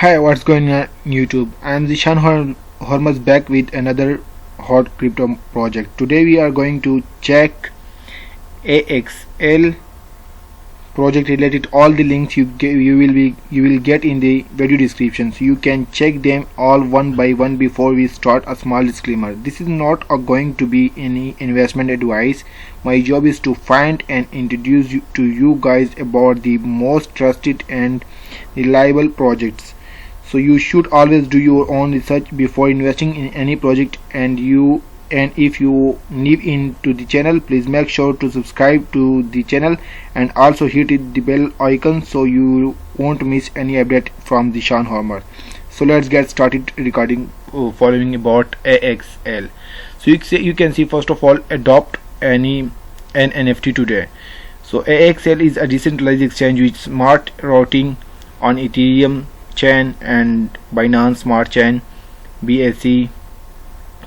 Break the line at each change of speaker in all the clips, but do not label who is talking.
Hi, what's going on YouTube? I'm Zishan Hormuz back with another hot crypto project. Today we are going to check AXL project related. All the links you will get in the video description, so you can check them all one by one. Before we start, a small disclaimer: this is not going to be any investment advice. My job is to find and introduce to you guys about the most trusted and reliable projects. So you should always do your own research before investing in any project. And if you new into the channel, please make sure to subscribe to the channel and also hit the bell icon so you won't miss any update from the Zishan Hormuz. So let's get started recording following about AXL. So you can see, first of all, adopt an NFT today. So AXL is a decentralized exchange with smart routing on Ethereum chain and Binance Smart Chain BSC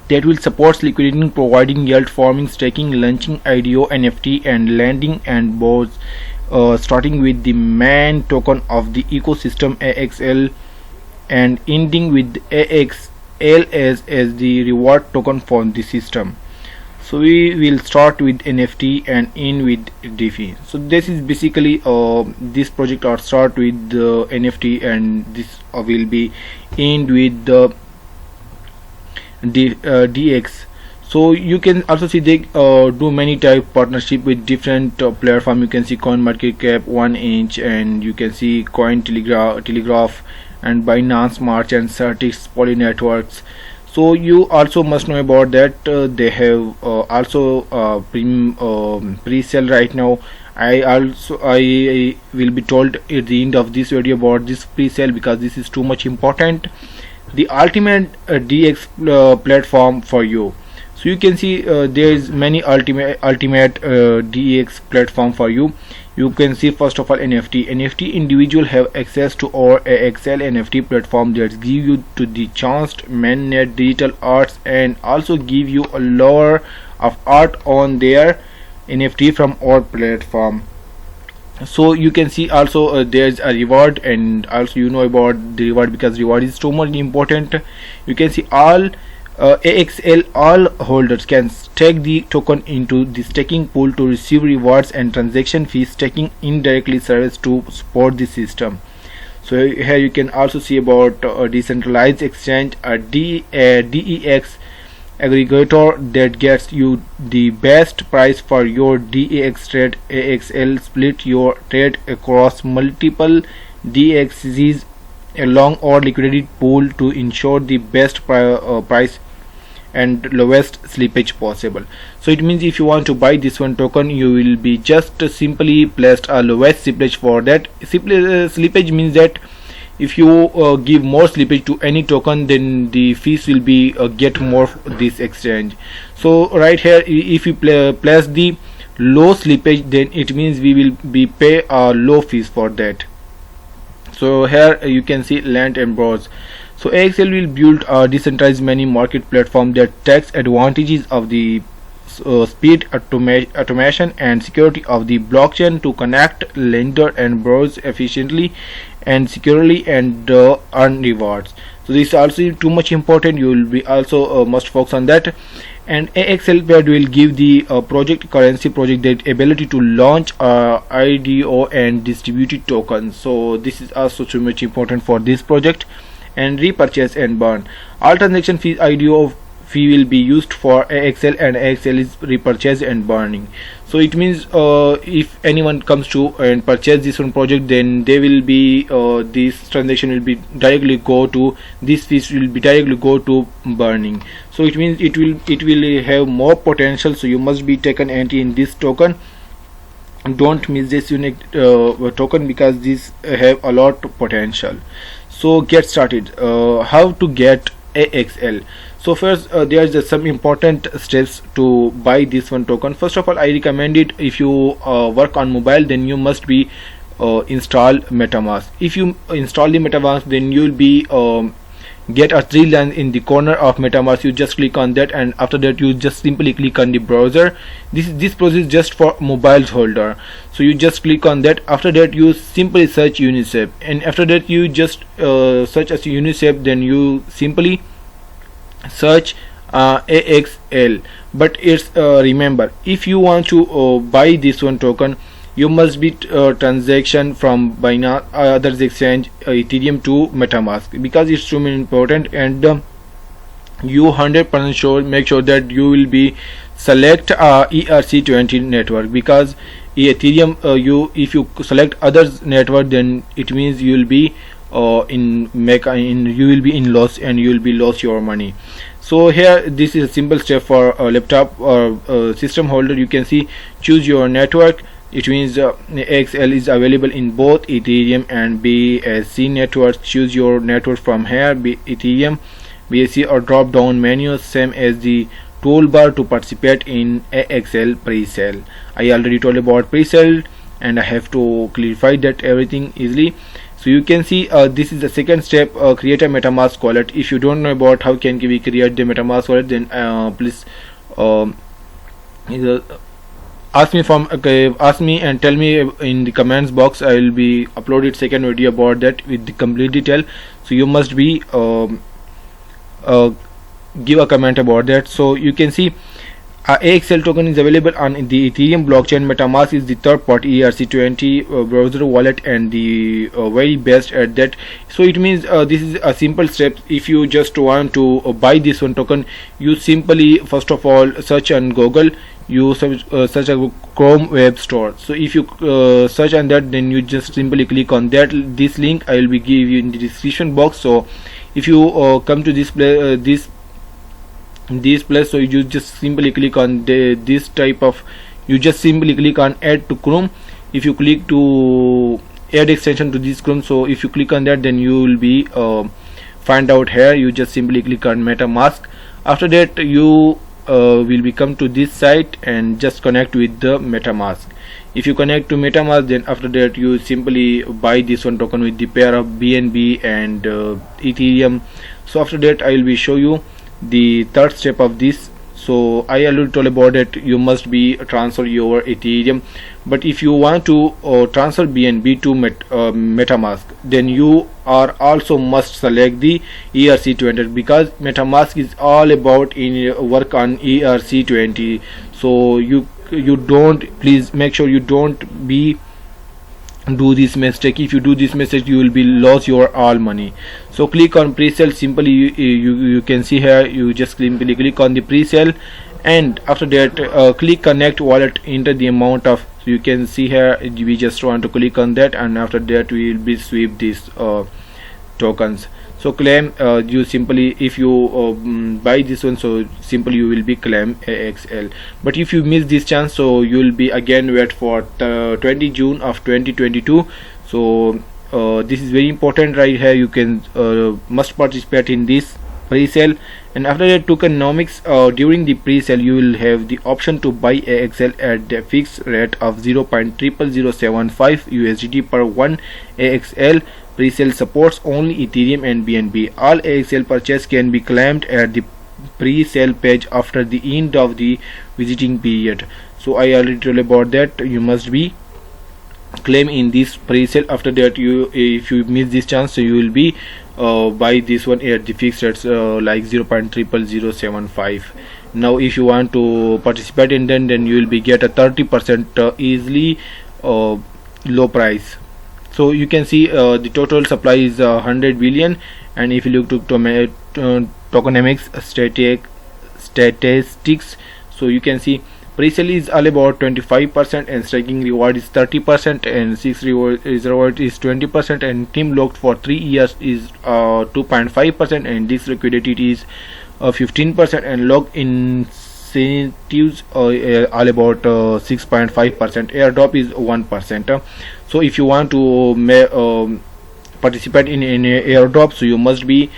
that will support liquidity, providing yield farming, staking, launching IDO, NFT, and lending and boards, starting with the main token of the ecosystem AXL and ending with AXL as the reward token for the system. So we will start with NFT and end with DeFi. So this is basically this project or start with the NFT, and this will be end with the DX. So you can also see they do many type partnership with different platform. You can see CoinMarketCap, 1inch, and you can see Cointelegraph and Binance Smart and Certix Poly Networks. So you also must know about that they have also pre-sale right now. I will be told at the end of this video about this pre-sale because this is too much important. The ultimate DX platform for you. So you can see there is many ultimate DX platform for you. You can see, first of all, NFT individual have access to our AXL NFT platform that give you to the chance to manage digital arts and also give you a lore of art on their NFT from our platform. So you can see also there's a reward, and also you know about the reward because reward is too much important. You can see all AXL all holders can stake the token into the staking pool to receive rewards and transaction fees. Staking indirectly serves to support the system. So here you can also see about a decentralized exchange, a DEX aggregator that gets you the best price for your DEX trade. AXL split your trade across multiple DEXs along or liquidity pool to ensure the best price and lowest slippage possible. So it means if you want to buy this one token, you will be just simply placed a lowest slippage for that. Slippage means that if you give more slippage to any token, then the fees will be get more this exchange. So right here, if you place the low slippage, then it means we will be pay low fees for that. So here you can see land and browse. So AXL will build a decentralized money market platform that takes advantages of the speed, automation, and security of the blockchain to connect lender and borrowers efficiently and securely and earn rewards. So this is also too much important. You will be also must focus on that. And AXL pad will give the project currency project the ability to launch IDO and distributed tokens. So this is also too much important for this project. And repurchase and burn. All transaction fees IDO fee will be used for AXL, and AXL is repurchase and burning. So it means if anyone comes to and purchase this one project, then they will be this transaction will be directly go to this fees will be directly go to burning. So it means it will have more potential. So you must be taken entry in this token. Don't miss this unique token because this have a lot of potential. So get started. How to get AXL? So first there is some important steps to buy this one token. First of all, I recommend it if you work on mobile, then you must be install MetaMask. If you install the MetaMask, then you will be get a three line in the corner of MetaMask. You just click on that, and after that you just simply click on the browser. This process is just for mobile holder, so you just click on that. After that you simply search Uniswap, and after that you just search as Uniswap, then you simply search AXL. But it's remember, if you want to buy this one token, you must be transaction from Binance others exchange Ethereum to MetaMask, because it's too important. And you 100% sure make sure that you will be select ERC20 network, because Ethereum you if you select others network, then it means you will be you will be in loss, and you will be lost your money. So here this is a simple step for a laptop or system holder. You can see choose your network. It means XL is available in both Ethereum and BSC networks. Choose your network from here, Ethereum, BSC, or drop down menu same as the toolbar to participate in AXL pre-sale. I already told about pre-sale, and I have to clarify that everything easily. So you can see this is the second step, create a MetaMask wallet. If you don't know about how can we create the MetaMask wallet, then please ask me and tell me in the comments box. I will be uploaded second video about that with the complete detail. So you must be give a comment about that. So you can see AXL token is available on the Ethereum blockchain. MetaMask is the third party ERC20 browser wallet, and the very best at that. So it means this is a simple step. If you just want to buy this one token, you simply first of all search on Google. You search a Chrome web store. So if you search on that, then you just simply click on that. This link I will be give you in the description box. So if you come to this place, so you just simply click on this type of, you just simply click on add to Chrome. If you click to add extension to this Chrome, so if you click on that, then you will be find out here. You just simply click on MetaMask. After that you will become to this site and just connect with the MetaMask. If you connect to MetaMask, then after that you simply buy this one token with the pair of BNB and Ethereum. So after that I will be show you the third step of this. So I already told about it, you must be transfer your Ethereum. But if you want to transfer BNB to MetaMask, then you are also must select the ERC20, because MetaMask is all about in work on ERC20. So you don't, please make sure you don't be do this mistake. If you do this mistake, you will be lost your all money. So click on pre-sale. Simply you can see here, you just simply click on the pre-sale, and after that click connect wallet, enter the amount of, so you can see here we just want to click on that, and after that we will be sweep these tokens. So claim, you simply, if you buy this one, so simply you will be claim AXL. But if you miss this chance, so you will be again wait for 20 June of 2022. So this is very important right here. You can must participate in this pre-sale. And after that tokenomics, during the pre-sale you will have the option to buy AXL at the fixed rate of 0.00075 USDT per 1 AXL. Pre-sale supports only Ethereum and BNB. All AXL purchase can be claimed at the pre-sale page after the end of the visiting period. So I already told about that. You must be claim in this pre-sale. After that, you, if you miss this chance, so you will be buy this one at the fixed rates like 0.00075. Now if you want to participate in then you will be get a 30% easily low price. So you can see the total supply is 100 billion, and if you look to tokenomics statistics, so you can see pre-sale is all about 25%, and staking reward is 30%, and 6 reward is 20%, and team locked for 3 years is 2.5%, and this liquidity is 15%, and log incentives all about 6.5%. airdrop is 1%. So if you want to participate in airdrop, so you must be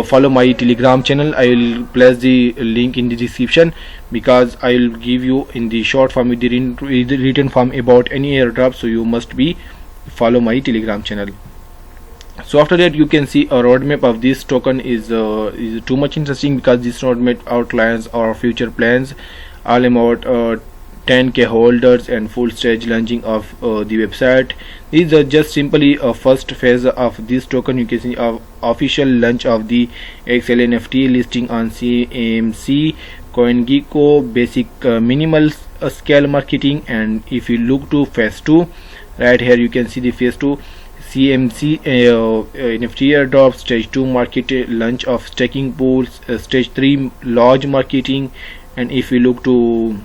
follow my Telegram channel. I will place the link in the description, because I will give you in the short form with the written form about any airdrop. So you must be follow my Telegram channel. So after that, you can see a roadmap of this token is too much interesting, because this roadmap outlines our future plans all about 10k holders and full stage launching of the website. These are just simply a first phase of this token. You can see official launch of the XL NFT listing on CMC, CoinGecko, basic minimal scale marketing. And if you look to phase 2, right here you can see the phase 2 CMC NFT airdrop, stage 2 market launch of staking pools, stage 3 large marketing. And if you look to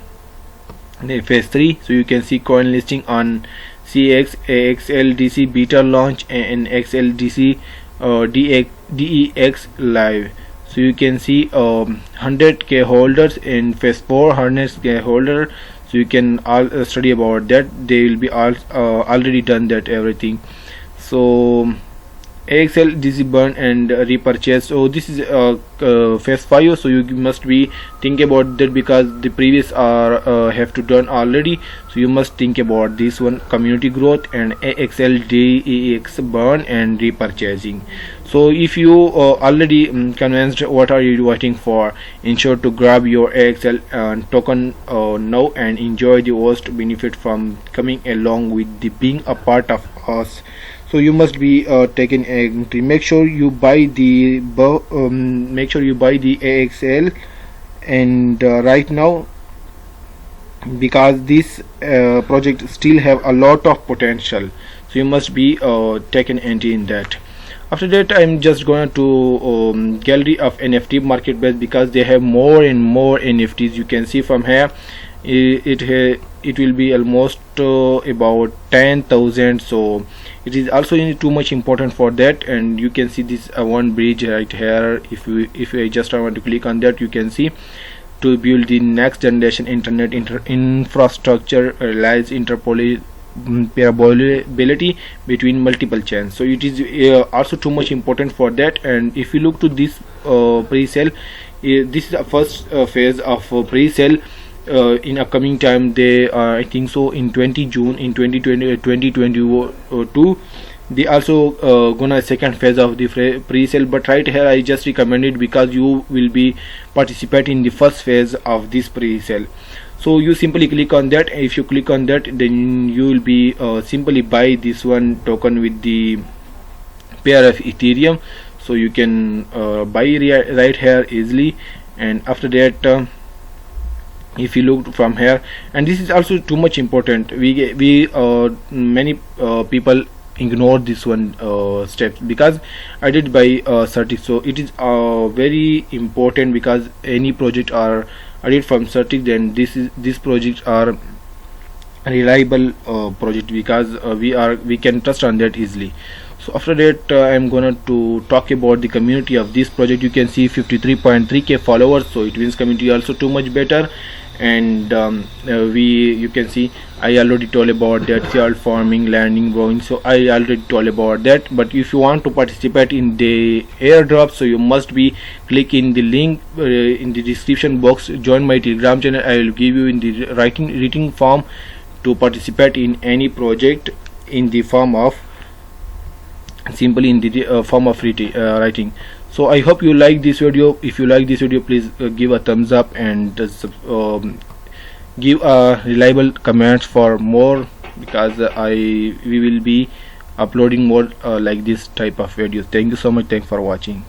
the phase 3, so you can see coin listing on CX, XLDC beta launch, and XLDC DEX live. So you can see 100k holders in phase 4, 100k holder. So you can all study about that. They will be all already done that everything. So AXL DC burn and repurchase. So this is phase 5, so you must be think about that, because the previous are have to done already. So you must think about this one, community growth and AXL DEX burn and repurchasing. So if you already convinced, what are you waiting for? Ensure to grab your AXL token now and enjoy the most benefit from coming along with the being a part of us. So you must be taking entry. Make sure you buy the AXL and right now, because this project still have a lot of potential. So you must be taken entry in that. After that, I'm just going to gallery of NFT marketplace, because they have more and more NFTs. You can see from here it will be almost about 10,000. So it is also too much important for that. And you can see this one bridge right here. If I just want to click on that, you can see to build the next generation internet infrastructure relies interoperability between multiple chains. So it is also too much important for that. And if you look to this pre-sale, this is the first phase of pre-sale. In upcoming time, they I think so in 20 June in 2022, they also gonna second phase of the pre-sale. But right here I just recommend it, because you will be participating in the first phase of this pre-sale. So you simply click on that. If you click on that, then you will be simply buy this one token with the pair of Ethereum. So you can buy right here easily. And after that, if you look from here, and this is also too much important, many people ignore this one steps, because I did by Certic. So it is very important, because any project are added from Certic, then this project are reliable project, because we can trust on that easily. So after that, I'm gonna to talk about the community of this project. You can see 53.3k followers. So it means community also too much better. And you can see I already told about that, field farming, landing, growing. So I already told about that. But if you want to participate in the airdrop, so you must be click in the link in the description box, join my Telegram channel. I will give you in the writing form to participate in any project in the form of simply in the form of writing. So I hope you like this video. If you like this video, please give a thumbs up and give a reliable comments for more, because we will be uploading more like this type of videos. Thank you so much. Thanks for watching.